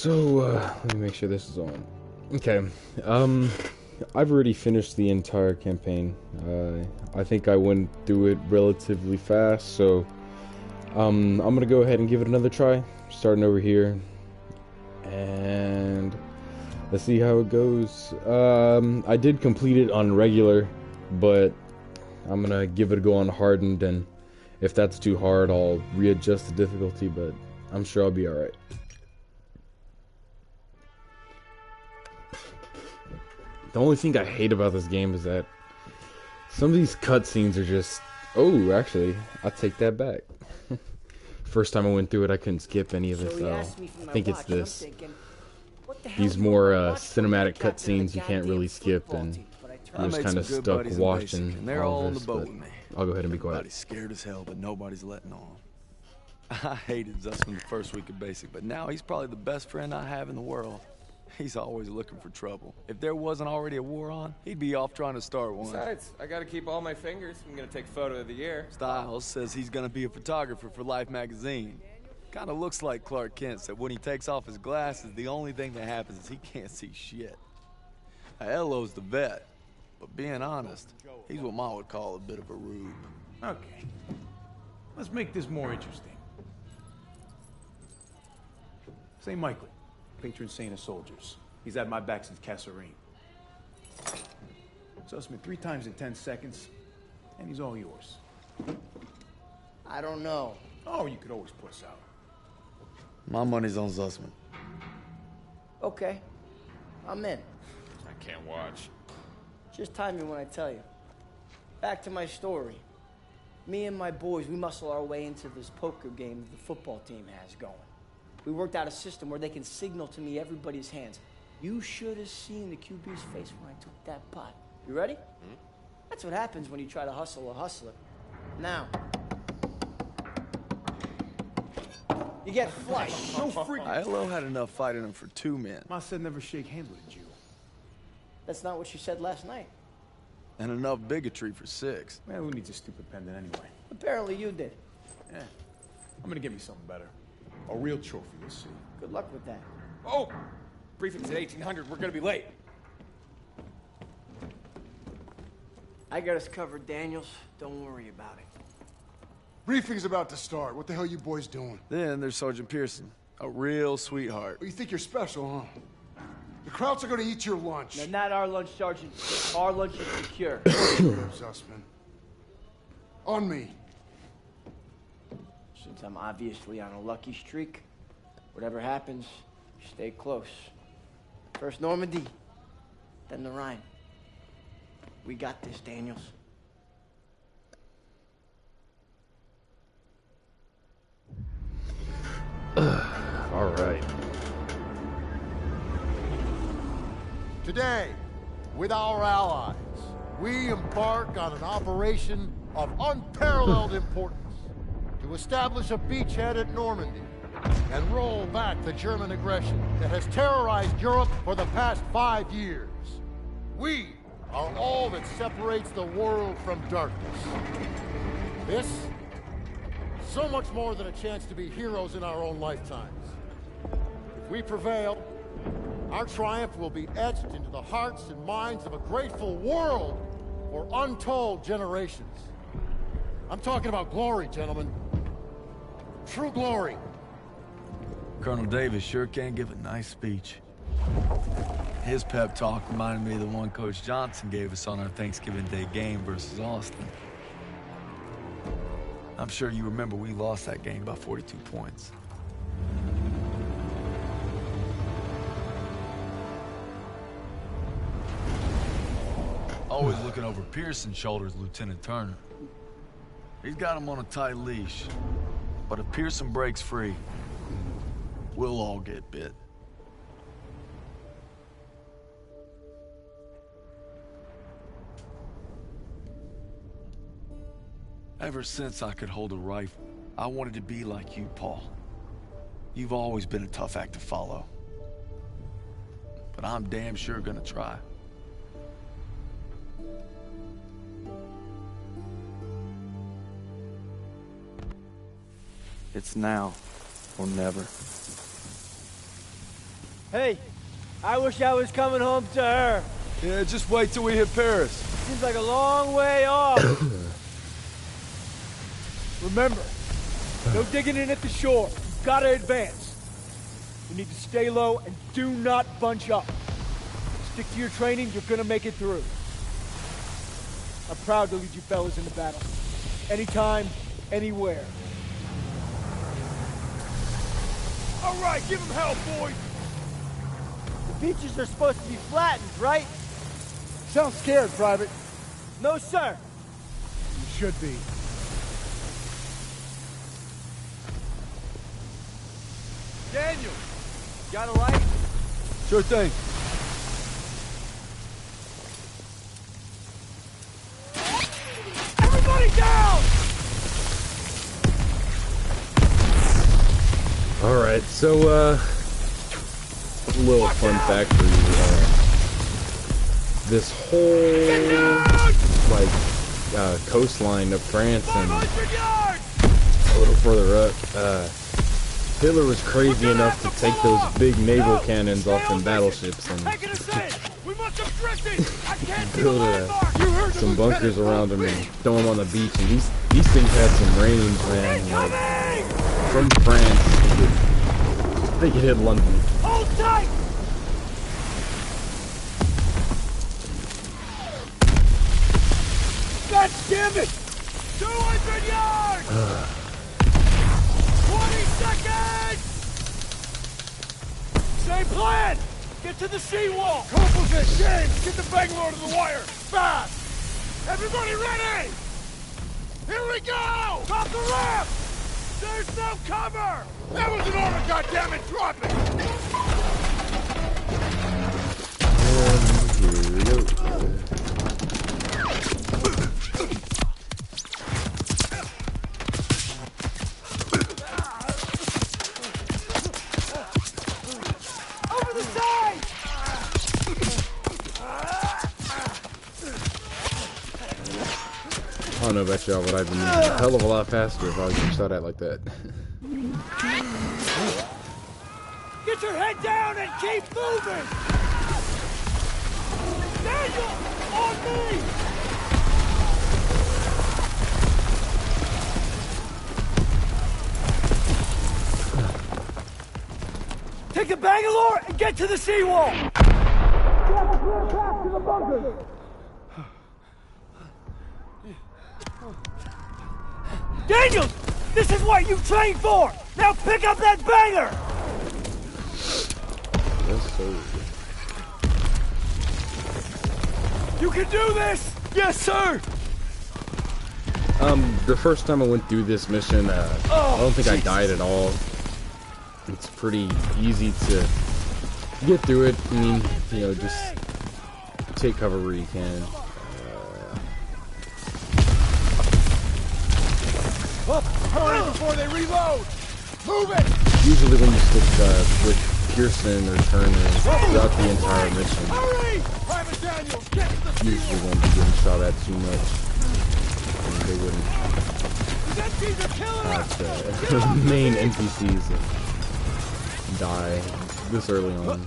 Let me make sure this is on. Okay, I've already finished the entire campaign. I think I went through it relatively fast, so I'm gonna go ahead and give it another try, starting over here, and let's see how it goes. I did complete it on regular, but I'm gonna give it a go on hardened, and if that's too hard, I'll readjust the difficulty, but I'm sure I'll be alright. The only thing I hate about this game is that some of these cutscenes are just... Oh, actually, I take that back. First time I went through it, I couldn't skip any of it, so I think it's this. These more cinematic cutscenes you can't really skip, and you're just kind of stuck watching all of this, but I'll go ahead and be quiet. Everybody's scared as hell, but nobody's letting on. I hated Zussman the first week of basic, but now he's probably the best friend I have in the world. He's always looking for trouble. If there wasn't already a war on, he'd be off trying to start one. Besides, I gotta keep all my fingers. I'm gonna take photo of the year. Styles says he's gonna be a photographer for Life magazine. Kinda looks like Clark Kent said when he takes off his glasses, the only thing that happens is he can't see shit. Elo's the vet, but being honest, he's what Ma would call a bit of a rube. Okay. Let's make this more interesting. St. Michael, patron saint of soldiers. He's had my back since Kasserine. Sussman 3 times in 10 seconds, and he's all yours. I don't know. Oh, you could always puss out. My money's on Zussman. Okay, I'm in. I can't watch. Just time me when I tell you. Back to my story. Me and my boys, we muscle our way into this poker game the football team has going. We worked out a system where they can signal to me everybody's hands. You should have seen the QB's face when I took that pot. You ready? Mm-hmm. That's what happens when you try to hustle a hustler. Now, you get flushed. No freak. Elo had enough fight in him for 2 men. Ma said never shake hands with a Jew. That's not what she said last night. And enough bigotry for 6. Man, who needs a stupid pendant anyway? Apparently you did. Yeah. I'm gonna get me something better. A real trophy, you'll see. Good luck with that. Oh! Briefing's at 1800. We're gonna be late. I got us covered, Daniels. Don't worry about it. Briefing's about to start. What the hell you boys doing? Then there's Sergeant Pearson, a real sweetheart. Oh, you think you're special, huh? The Krauts are gonna eat your lunch. No, not our lunch, Sergeant. Our lunch is secure. Zussman. On me. Since I'm obviously on a lucky streak, whatever happens, stay close. First Normandy, then the Rhine. We got this, Daniels. All right. Today, with our allies, we embark on an operation of unparalleled importance to establish a beachhead at Normandy and roll back the German aggression that has terrorized Europe for the past 5 years. We are all that separates the world from darkness. This, so much more than a chance to be heroes in our own lifetimes. If we prevail, our triumph will be etched into the hearts and minds of a grateful world for untold generations. I'm talking about glory, gentlemen. True glory. Colonel Davis sure can give a nice speech. His pep talk reminded me of the one Coach Johnson gave us on our Thanksgiving Day game versus Austin. I'm sure you remember we lost that game by 42 points. Always looking over Pearson's shoulders, Lieutenant Turner. He's got him on a tight leash. But if Pearson breaks free, we'll all get bit. Ever since I could hold a rifle, I wanted to be like you, Paul. You've always been a tough act to follow. But I'm damn sure gonna try. It's now or never. Hey, I wish I was coming home to her. Yeah, just wait till we hit Paris. Seems like a long way off. Remember, no digging in at the shore. You've got to advance. You need to stay low and do not bunch up. Stick to your training, you're gonna make it through. I'm proud to lead you fellas into battle. Anytime, anywhere. All right, give him hell, boys. The beaches are supposed to be flattened, right? Sound scared, Private. No, sir. You should be. Daniel, got a light? Sure thing. Everybody down! Alright, so, a little fun fact for you. This whole, like, coastline of France and a little further up, Hitler was crazy enough to take those big naval cannons off in battleships and build some bunkers around them and throw them on the beach. And these things had some range, man. Like, from France, they could hit London. Hold tight! God damn it! 200 yards! 20 seconds! Same plan! Get to the seawall! Corporal's at James! Get the Bangalore to the wire! Fast! Everybody ready! Here we go! Drop the ramp! There's no cover! That was an order, goddammit! Drop it! And here we go. I don't know about y'all, but I've been moving a hell of a lot faster if I was getting shot at like that. Get your head down and keep moving! Daniel! On me! Take the Bangalore and get to the seawall! Get a clear path to the bunker! Daniel! This is what you trained for! Now pick up that banger! Yes, sir. You can do this! Yes, sir! The first time I went through this mission, I don't think I died at all. It's pretty easy to get through it. I mean, you know, just take cover where you can. Hurry before they reload! Move it! Usually when you stick with Pearson or Turner throughout the entire mission, Hurry! Private Daniels, get to the usually won't be getting shot at too much. I mean, they wouldn't. These are killing us! Not main NPCs die this early on.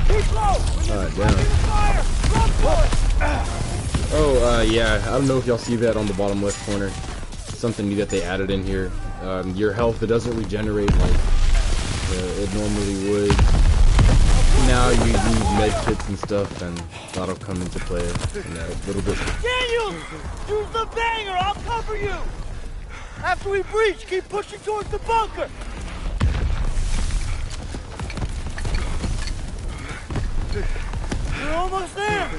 Keep low! Down. Fire! Run for it! Oh, yeah, I don't know if y'all see that on the bottom left corner. Something new that they added in here. Your health, it doesn't regenerate like it normally would. Now you use med kits and stuff, and that'll come into play in a little bit. Daniel! Use the banger! I'll cover you! After we breach, keep pushing towards the bunker! We're almost there!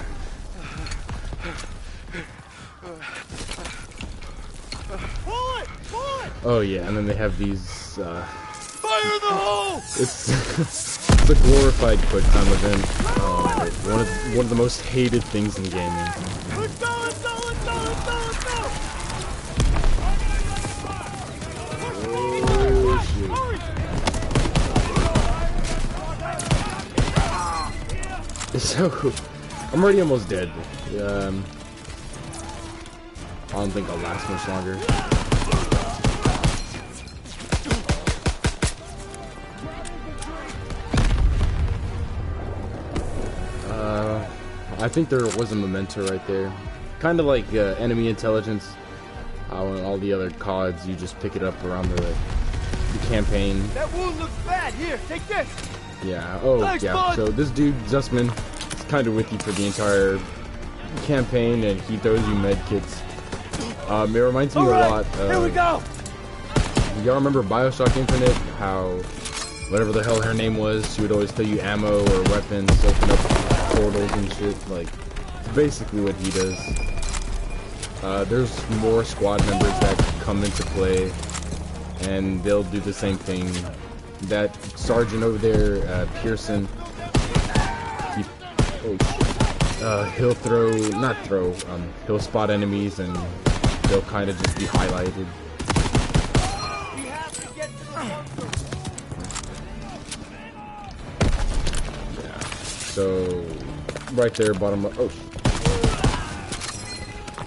Pull it! Pull it! Oh yeah, and then they have these, Fire in the hole! it's it's a glorified quick time event. One of the most hated things in gaming. Let's go! Let's go! Let's go! Let's go! Let's go! Oh shit. So, I'm already almost dead. I don't think I'll last much longer. I think there was a memento right there. Kind of like enemy intelligence. On all the other CODs, you just pick it up around the campaign. That wound looks bad. Here, take this. Yeah. Oh, Thanks, yeah. bud. So this dude, Zussman, is kind of with you for the entire campaign, and he throws you med kits. It reminds me a lot of... Here we go. Y'all remember Bioshock Infinite? How whatever the hell her name was, she would always throw you ammo or weapons, open up portals and shit. Like, basically what he does. There's more squad members that come into play, and they'll do the same thing. That sergeant over there, Pearson, he'll he'll spot enemies, and they'll kind of just be highlighted. We have to get to the bunker. Yeah. So, right there, bottom of...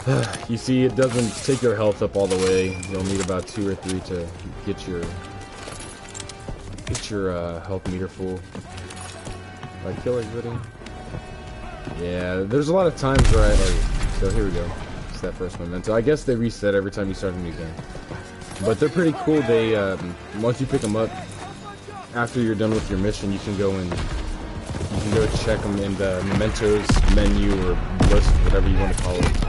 Oh, you see, it doesn't take your health up all the way. You'll need about 2 or 3 to get your health meter full. Like, kill everybody. Yeah, there's a lot of times where so here we go. It's that first memento. I guess they reset every time you start a new game. But they're pretty cool. They once you pick them up, after you're done with your mission, you can go check them in the mementos menu or list, whatever you want to call it.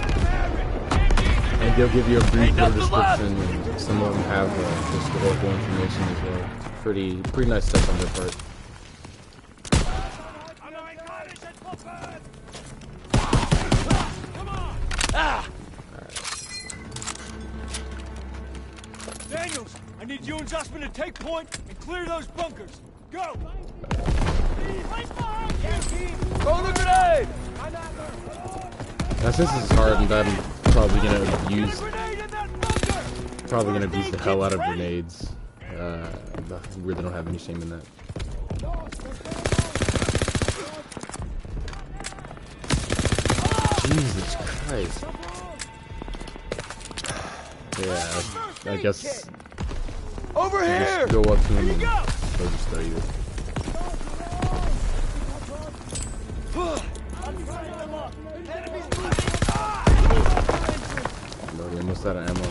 And they'll give you a brief little description, and some of them have historical information as well. Pretty nice stuff on their part. Daniels, I need you and Zussman to take point and clear those bunkers. Go! Throw the grenade! Now since this is hard, and I'm probably gonna abuse the hell out of grenades. I really don't have any shame in that. Jesus Christ. Yeah, I guess Over here! just go up to him and they'll just throw you. No, they almost out of ammo.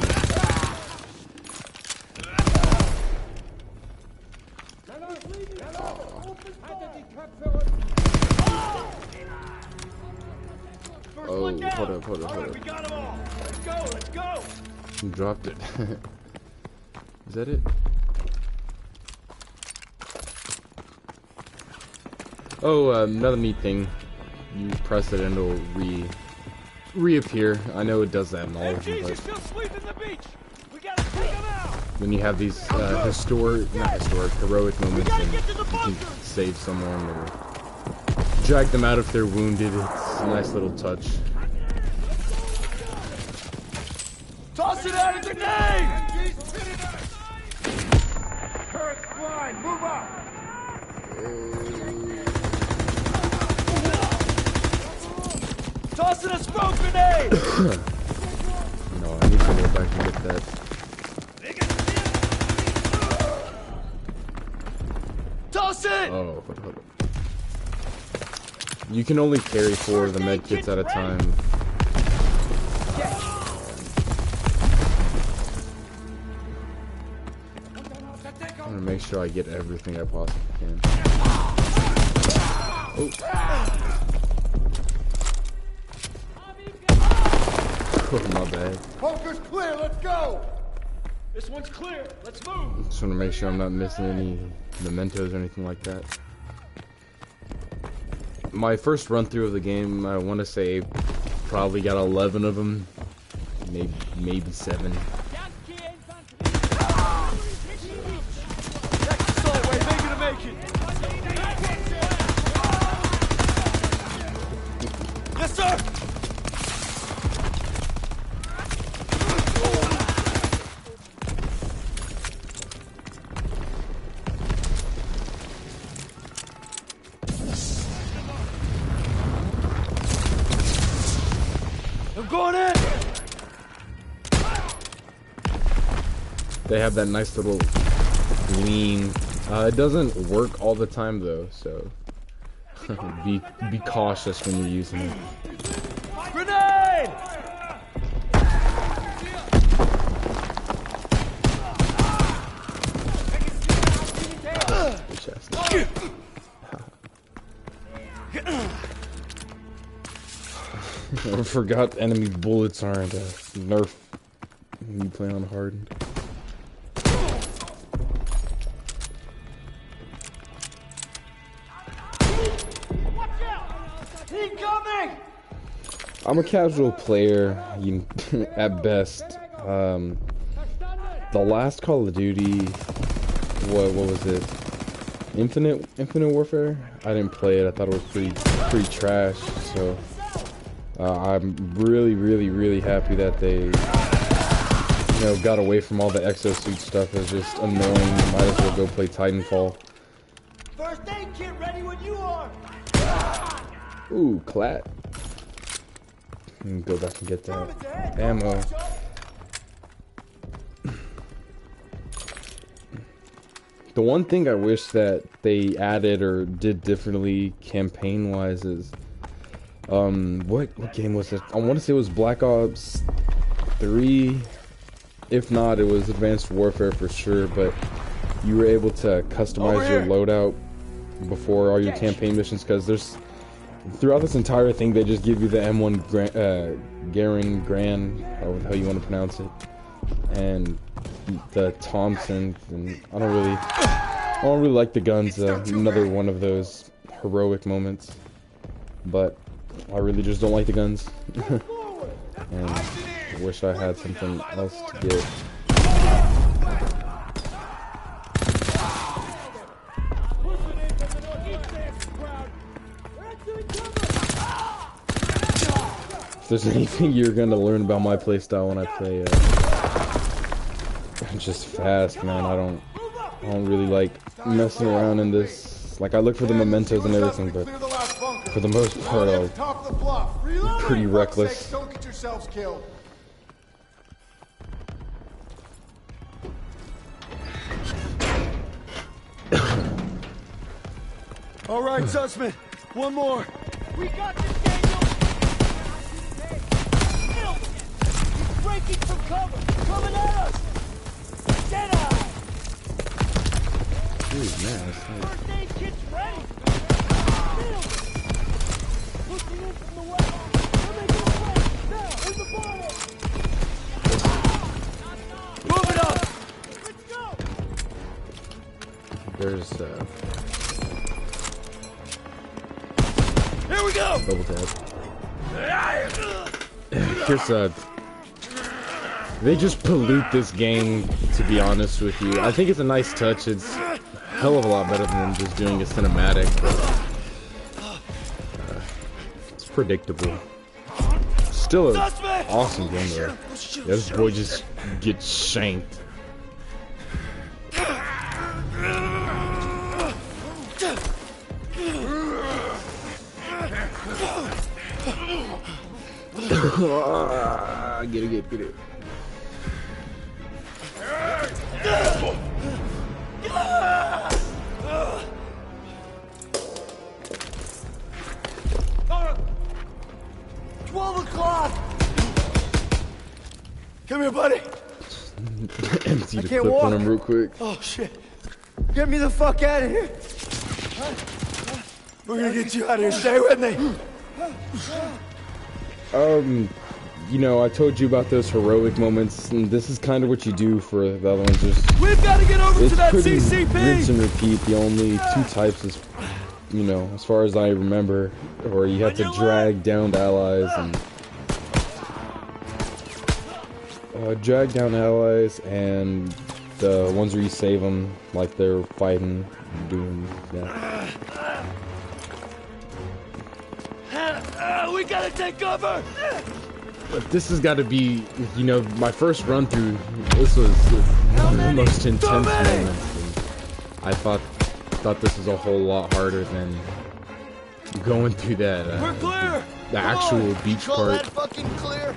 Oh, hold up. We got them all. Let's go. He dropped it. Is that it? Oh, another neat thing. You press it and it'll reappear. I know it does that in all of them, but still sleeping the beach. We gotta take them out. when you have these heroic moments and you can save someone or drag them out if they're wounded, it's a nice little touch. Toss it out of grenade! Turret's blind. Move up. Toss it a smoke grenade! No, I need to go back and get that. Toss it! Oh, hold up. You can only carry 4 of the med kits at a time. I'm gonna make sure I get everything I possibly can. Oh. Oh, my bad. Bunker's clear, let's go! This one's clear. Let's move. Just want to make sure I'm not missing any mementos or anything like that. My first run through of the game, I want to say, probably got 11 of them, maybe 7. Yes, sir. I'm going in. They have that nice little lean. It doesn't work all the time though, so Be cautious when you're using it. Grenade! The chest. I forgot enemy bullets aren't nerf when you play on hardened. I'm a casual player, at best. The last Call of Duty, what was it? Infinite Warfare? I didn't play it. I thought it was pretty trash. So I'm really happy that they got away from all the exosuit stuff. It's just annoying. Might as well go play Titanfall. First aid kit ready when you are. Ooh, clat. Go back and get that ammo. The one thing I wish that they added or did differently campaign-wise is, what game was it? I want to say it was Black Ops 3. If not, it was Advanced Warfare for sure, but you were able to customize your loadout before all your campaign missions, because throughout this entire thing, they just give you the M1 Garand, however the hell you want to pronounce it, and the Thompson. And I don't really like the guns. Another one of those heroic moments, but I really just don't like the guns. And I wish I had something else to get. If there's anything you're gonna learn about my playstyle when I play, just fast, man. I don't really like messing around in this. Like, I look for the mementos and everything, but for the most part, I'm pretty reckless. Don't get yourselves killed. All right, Sussman. One more. We got this, Daniel! He's breaking from cover! Coming at us! Jedi! Dude, man, First aid kit's ready! Pushing in from the west! We're making a play! Now, in the bottom! Move it up! Let's go! there's Here we go! double tap. Here's they just pollute this game, to be honest with you. I think it's a nice touch. It's a hell of a lot better than just doing a cinematic. But, it's predictable. Still an awesome game though. Yeah, this boy just gets shanked. Get it. Come here, buddy. Empty the can't clip walk. on him real quick. Oh, shit. Get me the fuck out of here. We're gonna get you out of here. Stay with me. You know, I told you about those heroic moments, and this is kind of what you do for the other ones. We've got to get over It's to that pretty CCP. rinse and repeat. The only two types is, you know, as far as I remember, where you have to drag down allies and the ones where you save them, like they're fighting, doing that. We gotta take cover! But this has got to be, you know, my first run through. This was the most intense moment. And I thought this was a whole lot harder than going through that. We're clear. The actual beach Call part. that fucking clear.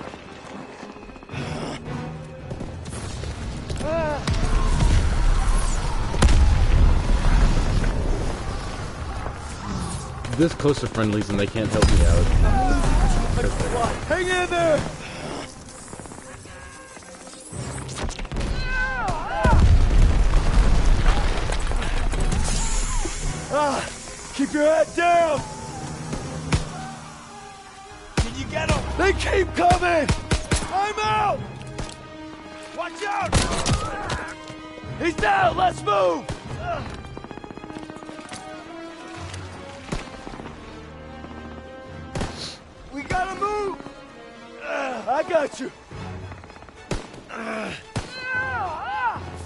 this close to friendlies and they can't help me out. Hang in there! Keep your head down! Can you get him? They keep coming! I'm out! Watch out! He's down! Let's move! We gotta move! I got you!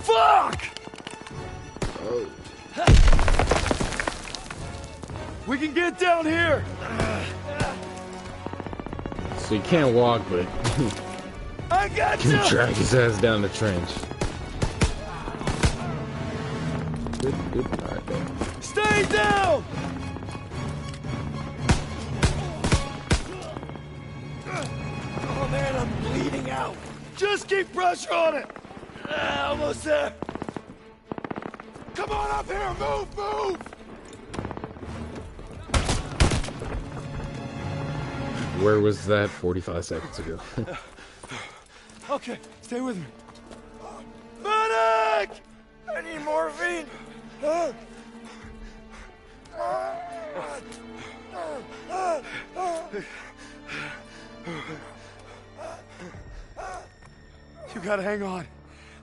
Fuck! We can get down here! So you can't walk, but I got you you! can drag his ass down the trench. Good. Alright, go. Stay down! Oh man, I'm bleeding out. Just keep pressure on it! Almost there! Come on up here, move! Where was that 45 seconds ago? Okay, stay with me. Medic! I need morphine. You gotta hang on.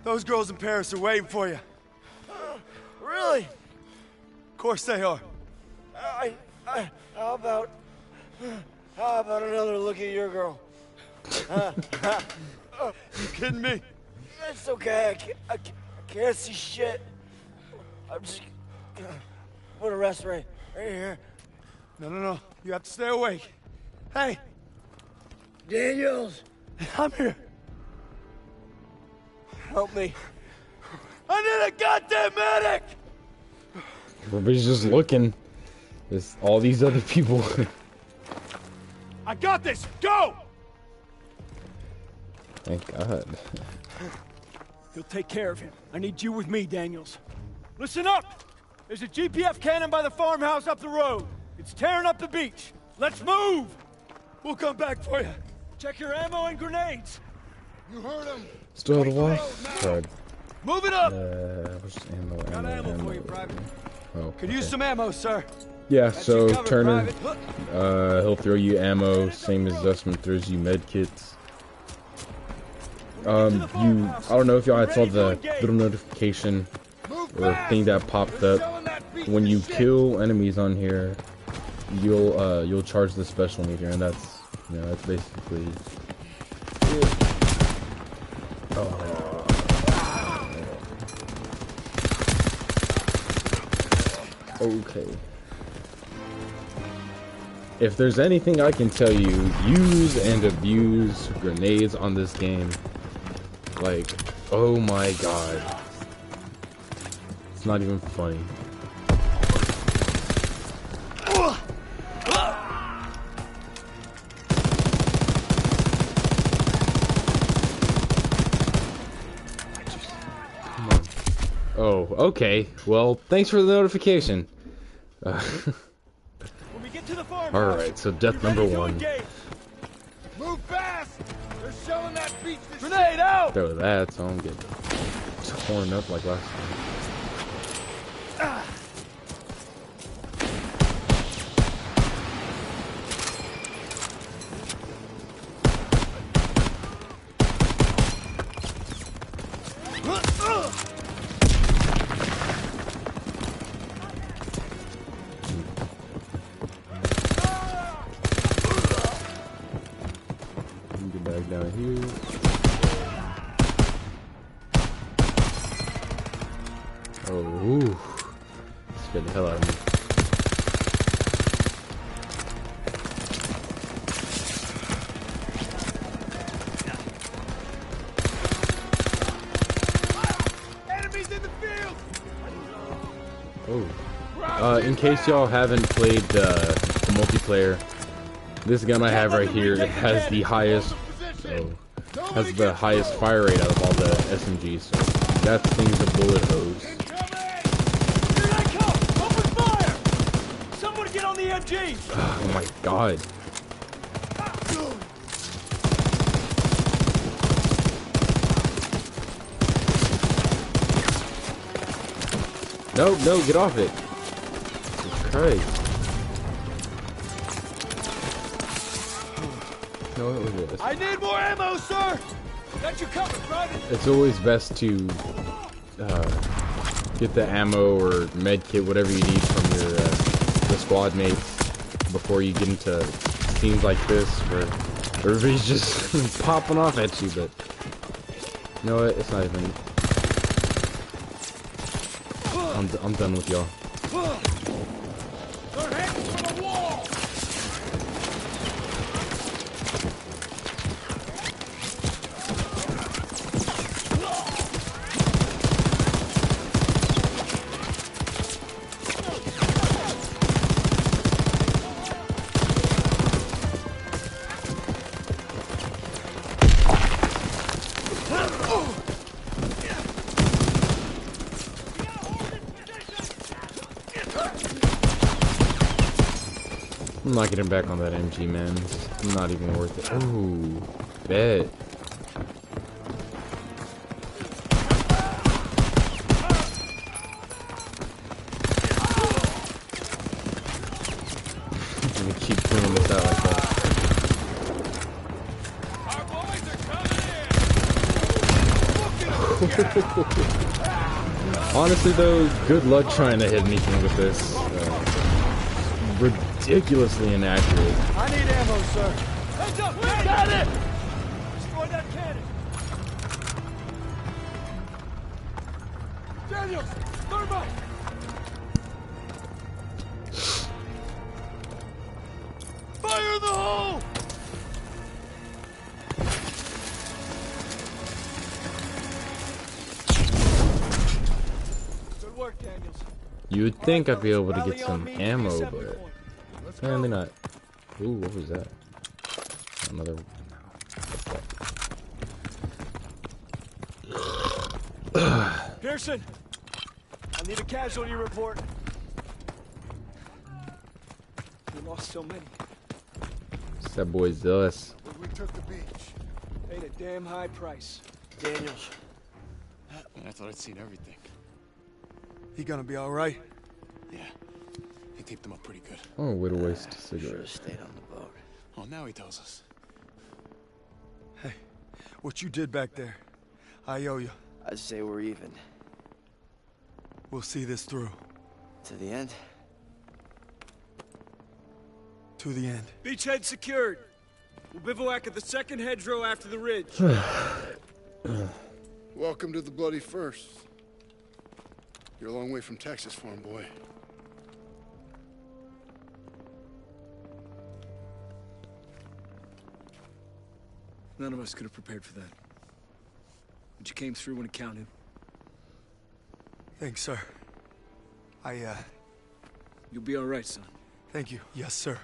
Those girls in Paris are waiting for you. Really? Of course they are. How about another look at your girl? You kidding me? It's okay. I can't see shit. I'm just put a rest right here. No. You have to stay awake. Hey, Daniels, I'm here. help me. I need a goddamn medic! Everybody's just looking. There's all these other people. I got this. Go! Thank God. You'll take care of him. I need you with me, Daniels. Listen up! There's a GPF cannon by the farmhouse up the road. It's tearing up the beach. Let's move! We'll come back for you. Check your ammo and grenades. You heard him. Still have a wife? Sorry. Move it up! What's ammo? Got ammo for you, Private. Oh, Could okay. use some ammo, sir. Yeah, Got so you covered, Turner, Private. he'll throw you ammo, same as Zussman throws you med kits. I don't know if y'all had saw the little notification or thing that popped up. When you kill enemies on here, you'll charge the special meter, and that's basically it. Okay. If there's anything I can tell you, use and abuse grenades on this game. Like, oh my god. It's not even funny. Come on. Oh, okay. Well, thanks for the notification. When we get to the farmhouse, Alright, so death number one. Move fast. They're shelling that beach. Grenade out! Throw that so I don't get torn up like last time. Get back down here. Oh, ooh. Scared the hell out of me. Enemies in the field. Oh. In case y'all haven't played the multiplayer, this gun I have right here, it has the highest fire rate out of all the SMGs. So that thing's a bullet hose. Here they come! Open fire! Somebody get on the BFG! Oh my god. No, no, get off it. Jesus Christ. No, what was this? I need more ammo, sir! Got you covered, Private! It's always best to get the ammo or med kit, whatever you need from your the squad mates before you get into scenes like this where everybody's just popping off at you, but you know what? It's not even. I'm done with y'all. They're heading for the wall! I'm not getting back on that MG, man. It's not even worth it. Ooh, bet. I'm gonna keep cleaning this out like that. Our boys are coming in! Honestly, though, good luck trying to hit anything with this. Ridiculously inaccurate. I need ammo, sir. Heads up! We got it! Destroy that cannon! Daniels! Thermite! Fire in the hole! Good work, Daniels. You would think I'd be able to get some ammo, but apparently not. Ooh, what was that? Another. Pearson, I need a casualty report. We lost so many. It's that boy Zealous. We took the beach. Paid a damn high price. Daniels. I thought I'd seen everything. He gonna be all right? Yeah. He taped them up pretty good. Oh, way to waste a Should have cigarette. stayed on the boat. Oh, now he tells us. Hey, what you did back there, I owe you. I'd say we're even. We'll see this through. To the end? To the end. Beachhead secured. We'll bivouac at the second hedgerow after the ridge. Welcome to the bloody first. You're a long way from Texas, farm boy. None of us could have prepared for that. But you came through when it counted. Thanks, sir. You'll be all right, son. Thank you. Yes, sir.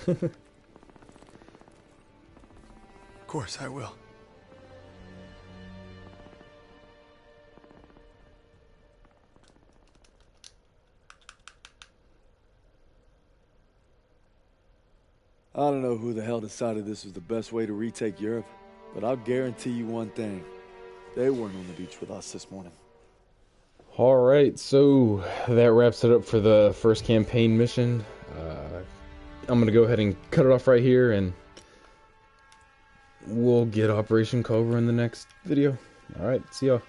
Of course I will. I don't know who the hell decided this was the best way to retake Europe, but I'll guarantee you one thing. They weren't on the beach with us this morning. Alright, so that wraps it up for the first campaign mission. I'm going to go ahead and cut it off right here, and we'll get Operation Cobra in the next video. Alright, see y'all.